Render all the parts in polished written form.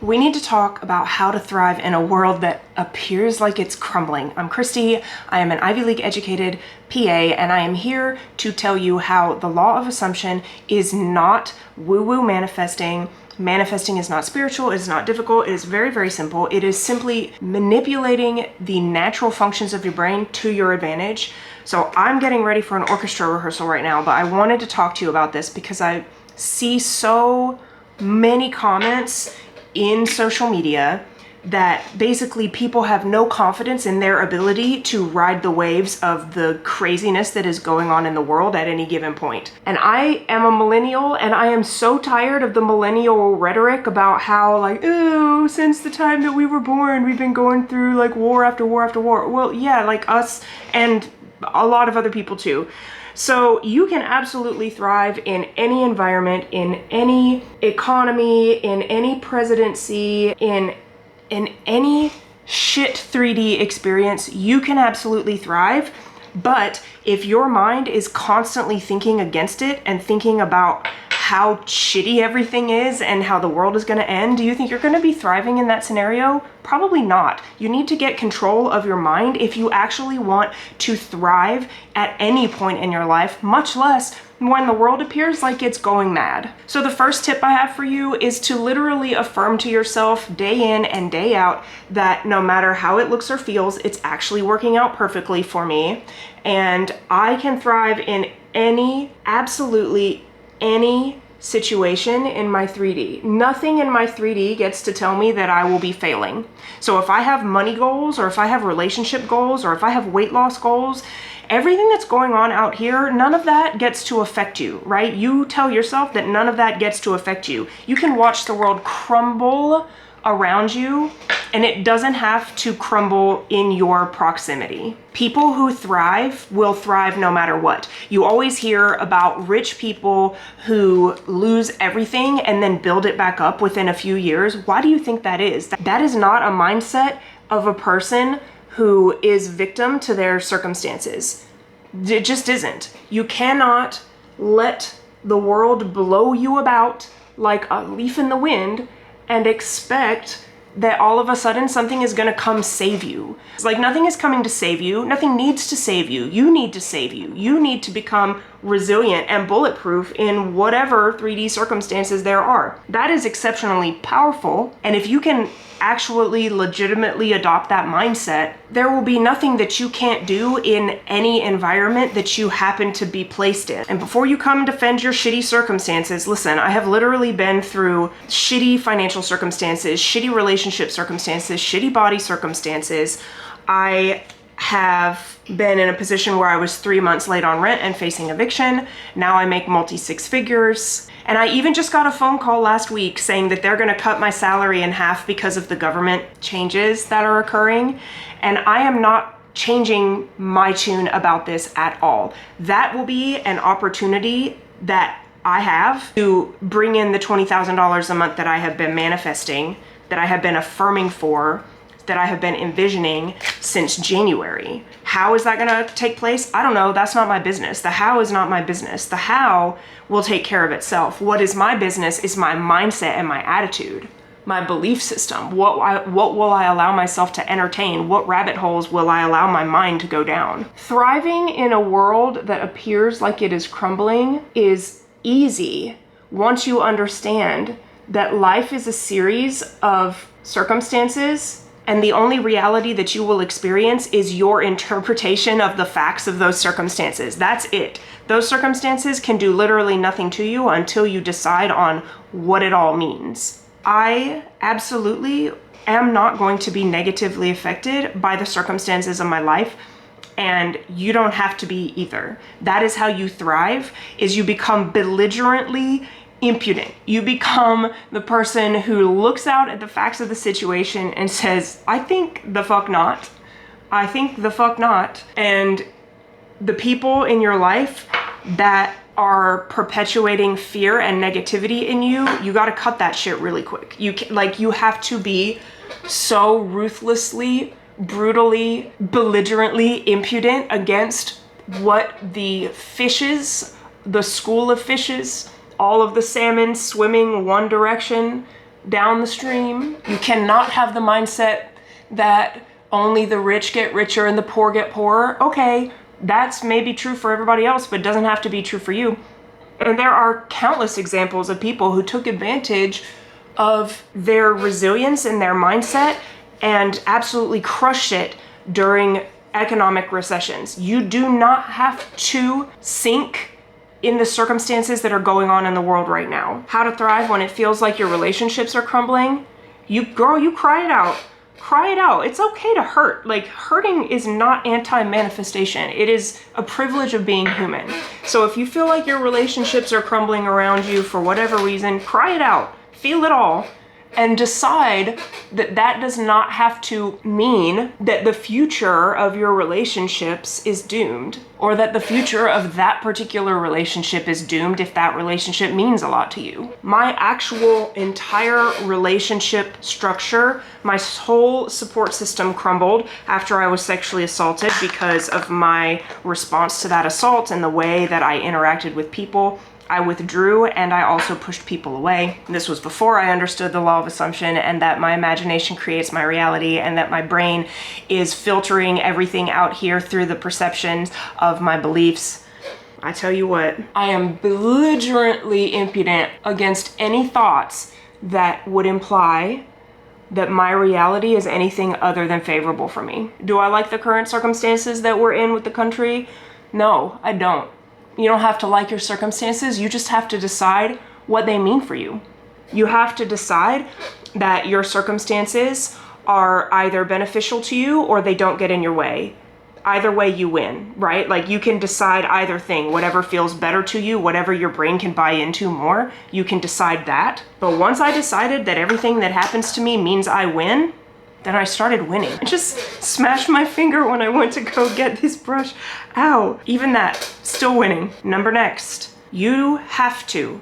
We need to talk about how to thrive in a world that appears like it's crumbling. I'm Kristi. I am an Ivy League educated PA, and I am here to tell you how the law of assumption is not woo-woo manifesting. Manifesting is not spiritual, it is not difficult, it is very, very simple. It is simply manipulating the natural functions of your brain to your advantage. So I'm getting ready for an orchestra rehearsal right now, but I wanted to talk to you about this because I see so many comments in social media that basically people have no confidence in their ability to ride the waves of the craziness that is going on in the world at any given point. And I am a millennial, and I am so tired of the millennial rhetoric about how, like, ooh, since the time that we were born, we've been going through like war after war after war. Well, yeah, like us and a lot of other people too. So you can absolutely thrive in any environment, in any economy, in any presidency, in any shit 3D experience. You can absolutely thrive. But if your mind is constantly thinking against it and thinking about how shitty everything is and how the world is going to end, do you think you're going to be thriving in that scenario? Probably not. You need to get control of your mind if you actually want to thrive at any point in your life, much less when the world appears like it's going mad. So the first tip I have for you is to literally affirm to yourself day in and day out that no matter how it looks or feels, it's actually working out perfectly for me. And I can thrive in absolutely any situation in my 3D. Nothing in my 3D gets to tell me that I will be failing. So if I have money goals, or if I have relationship goals, or if I have weight loss goals, everything that's going on out here, none of that gets to affect you, right? You tell yourself that none of that gets to affect you. You can watch the world crumble around you, and it doesn't have to crumble in your proximity. People who thrive will thrive no matter what. You always hear about rich people who lose everything and then build it back up within a few years. Why do you think that is? That is not a mindset of a person who is victim to their circumstances. It just isn't. You cannot let the world blow you about like a leaf in the wind and expect that all of a sudden something is gonna come save you. It's like nothing is coming to save you. Nothing needs to save you. You need to save you. You need to become resilient and bulletproof in whatever 3D circumstances there are. That is exceptionally powerful. And if you can actually legitimately adopt that mindset, there will be nothing that you can't do in any environment that you happen to be placed in. And before you come defend your shitty circumstances, listen, I have literally been through shitty financial circumstances, shitty relationship circumstances, shitty body circumstances. I have been in a position where I was 3 months late on rent and facing eviction. Now I make multi-six figures. And I even just got a phone call last week saying that they're gonna cut my salary in half because of the government changes that are occurring. And I am not changing my tune about this at all. That will be an opportunity that I have to bring in the $20,000 a month that I have been manifesting, that I have been affirming for, that I have been envisioning since January. How is that gonna take place? I don't know, that's not my business. The how is not my business. The how will take care of itself. What is my business is my mindset and my attitude, my belief system. What will I allow myself to entertain? What rabbit holes will I allow my mind to go down? Thriving in a world that appears like it is crumbling is easy once you understand that life is a series of circumstances, and the only reality that you will experience is your interpretation of the facts of those circumstances. That's it. Those circumstances can do literally nothing to you until you decide on what it all means. I absolutely am not going to be negatively affected by the circumstances of my life, and you don't have to be either. That is how you thrive, is you become belligerently impudent. You become the person who looks out at the facts of the situation and says, I think the fuck not. I think the fuck not. And the people in your life that are perpetuating fear and negativity in you, you gotta cut that shit really quick. You have to be so ruthlessly, brutally, belligerently impudent against what the fishes, the school of fishes, all of the salmon swimming one direction down the stream. You cannot have the mindset that only the rich get richer and the poor get poorer. Okay, that's maybe true for everybody else, but it doesn't have to be true for you. And there are countless examples of people who took advantage of their resilience and their mindset and absolutely crushed it during economic recessions. You do not have to sink in the circumstances that are going on in the world right now. How to thrive when it feels like your relationships are crumbling. You cry it out. Cry it out. It's okay to hurt. Like, hurting is not anti-manifestation. It is a privilege of being human. So if you feel like your relationships are crumbling around you for whatever reason, cry it out. Feel it all. And decide that that does not have to mean that the future of your relationships is doomed, or that the future of that particular relationship is doomed if that relationship means a lot to you. My actual entire relationship structure, my whole support system crumbled after I was sexually assaulted because of my response to that assault and the way that I interacted with people. I withdrew and I also pushed people away. This was before I understood the law of assumption and that my imagination creates my reality and that my brain is filtering everything out here through the perceptions of my beliefs. I tell you what, I am belligerently impudent against any thoughts that would imply that my reality is anything other than favorable for me. Do I like the current circumstances that we're in with the country? No, I don't. You don't have to like your circumstances. You just have to decide what they mean for you. You have to decide that your circumstances are either beneficial to you or they don't get in your way. Either way you win, right? Like, you can decide either thing, whatever feels better to you, whatever your brain can buy into more, you can decide that. But once I decided that everything that happens to me means I win, then I started winning. I just smashed my finger when I went to go get this brush. Ow, even that, still winning. Number next, you have to,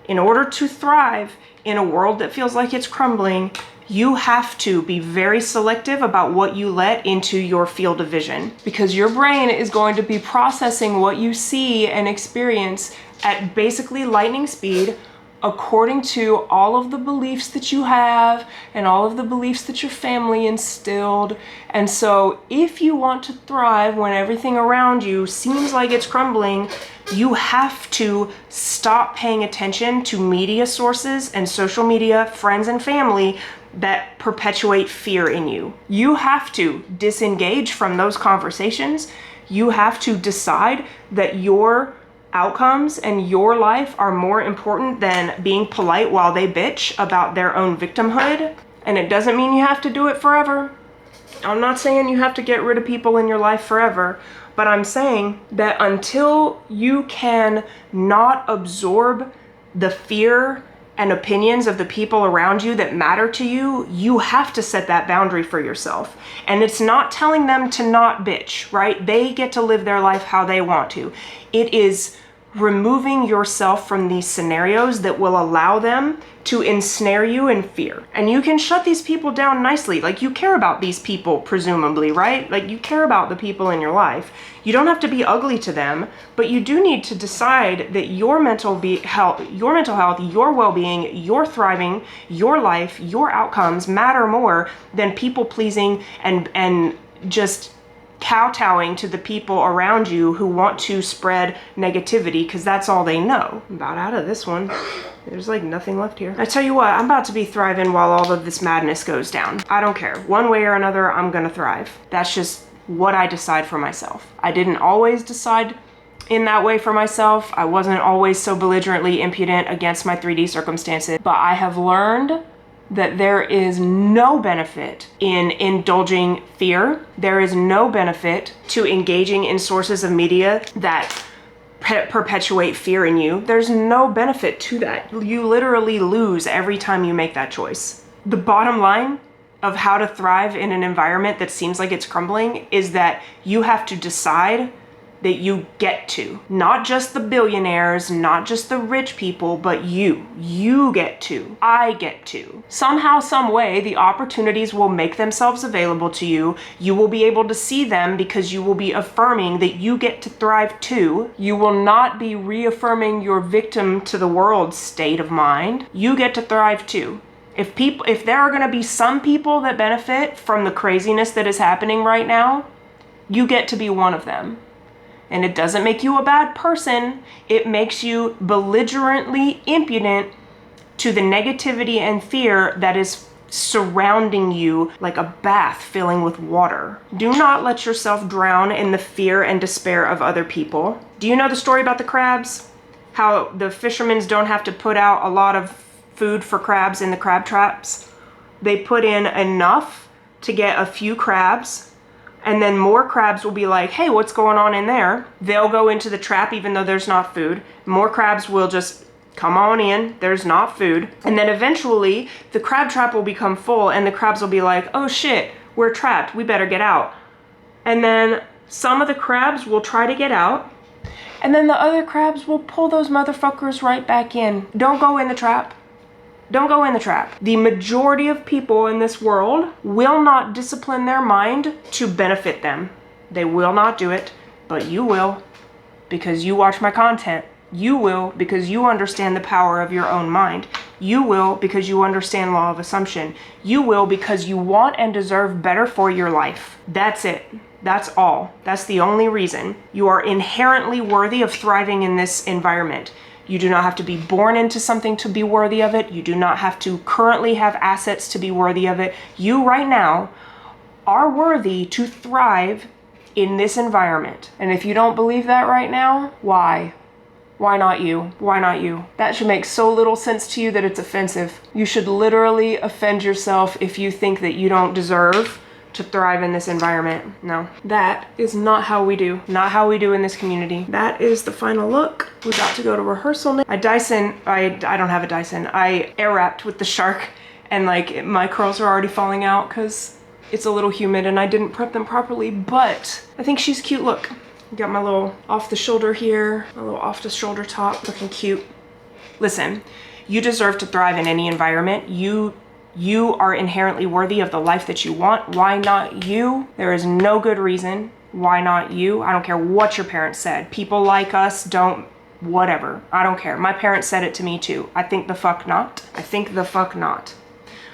in order to thrive in a world that feels like it's crumbling, you have to be very selective about what you let into your field of vision, because your brain is going to be processing what you see and experience at basically lightning speed, according to all of the beliefs that you have and all of the beliefs that your family instilled. And so if you want to thrive when everything around you seems like it's crumbling, you have to stop paying attention to media sources and social media, friends and family that perpetuate fear in you. You have to disengage from those conversations. You have to decide that your outcomes and your life are more important than being polite while they bitch about their own victimhood. And it doesn't mean you have to do it forever. I'm not saying you have to get rid of people in your life forever, but I'm saying that until you can not absorb the fear and opinions of the people around you that matter to you, you have to set that boundary for yourself. And it's not telling them to not bitch, right? They get to live their life how they want to. It is removing yourself from these scenarios that will allow them to ensnare you in fear. And you can shut these people down nicely. Like, you care about these people, presumably, right? Like, you care about the people in your life. You don't have to be ugly to them, but you do need to decide that your mental health, your well-being, your thriving, your life, your outcomes matter more than people pleasing and just kowtowing to the people around you who want to spread negativity, because that's all they know. I'm about out of this one. There's like nothing left here. I tell you what, I'm about to be thriving while all of this madness goes down. I don't care. One way or another, I'm gonna thrive. That's just what I decide for myself. I didn't always decide in that way for myself. I wasn't always so belligerently impudent against my 3D circumstances, but I have learned that there is no benefit in indulging fear. There is no benefit to engaging in sources of media that perpetuate fear in you. There's no benefit to that. You literally lose every time you make that choice. The bottom line of how to thrive in an environment that seems like it's crumbling is that you have to decide that you get to. Not just the billionaires, not just the rich people, but you. You get to. I get to. Somehow, some way, the opportunities will make themselves available to you. You will be able to see them because you will be affirming that you get to thrive too. You will not be reaffirming your victim to the world state of mind. You get to thrive too. If there are going to be some people that benefit from the craziness that is happening right now, you get to be one of them. And it doesn't make you a bad person. It makes you belligerently impudent to the negativity and fear that is surrounding you like a bath filling with water. Do not let yourself drown in the fear and despair of other people. Do you know the story about the crabs? How the fishermen don't have to put out a lot of food for crabs in the crab traps. They put in enough to get a few crabs, and then more crabs will be like, hey, what's going on in there? They'll go into the trap even though there's not food. More crabs will just come on in, there's not food. And then eventually the crab trap will become full and the crabs will be like, oh shit, we're trapped, we better get out. And then some of the crabs will try to get out, and then the other crabs will pull those motherfuckers right back in. Don't go in the trap. Don't go in the trap. The majority of people in this world will not discipline their mind to benefit them. They will not do it, but you will, because you watch my content. You will because you understand the power of your own mind. You will because you understand law of assumption. You will because you want and deserve better for your life. That's it. That's all. That's the only reason. You are inherently worthy of thriving in this environment. You do not have to be born into something to be worthy of it. You do not have to currently have assets to be worthy of it. You right now are worthy to thrive in this environment. And if you don't believe that right now, why? Why not you? Why not you? That should make so little sense to you that it's offensive. You should literally offend yourself if you think that you don't deserve to thrive in this environment. No, that is not how we do. Not how we do in this community. That is the final look. We're about to go to rehearsal now. I don't have a Dyson. I air wrapped with the Shark, and like my curls are already falling out because it's a little humid and I didn't prep them properly, but I think she's cute. Look, got my little off the shoulder here, my little off the shoulder top, looking cute. Listen, you deserve to thrive in any environment. You are inherently worthy of the life that you want. Why not you? There is no good reason. Why not you? I don't care what your parents said. People like us don't, whatever. I don't care. My parents said it to me too. I think the fuck not. I think the fuck not.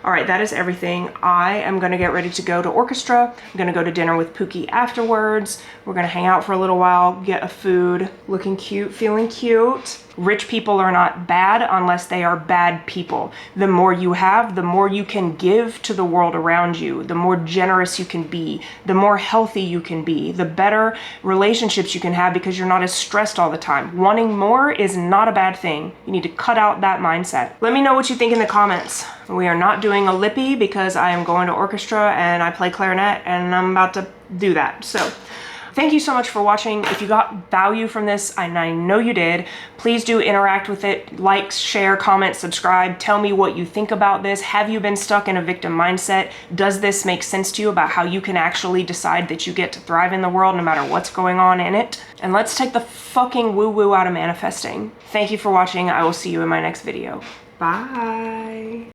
All right, that is everything. I am gonna get ready to go to orchestra. I'm gonna go to dinner with Pookie afterwards. We're gonna hang out for a little while, get a food, looking cute, feeling cute. Rich people are not bad unless they are bad people. The more you have, the more you can give to the world around you, the more generous you can be, the more healthy you can be, the better relationships you can have because you're not as stressed all the time. Wanting more is not a bad thing. You need to cut out that mindset. Let me know what you think in the comments. We are not doing a lippy because I am going to orchestra and I play clarinet and I'm about to do that. So thank you so much for watching. If you got value from this, and I know you did, please do interact with it. Like, share, comment, subscribe. Tell me what you think about this. Have you been stuck in a victim mindset? Does this make sense to you about how you can actually decide that you get to thrive in the world no matter what's going on in it? And let's take the fucking woo-woo out of manifesting. Thank you for watching. I will see you in my next video. Bye.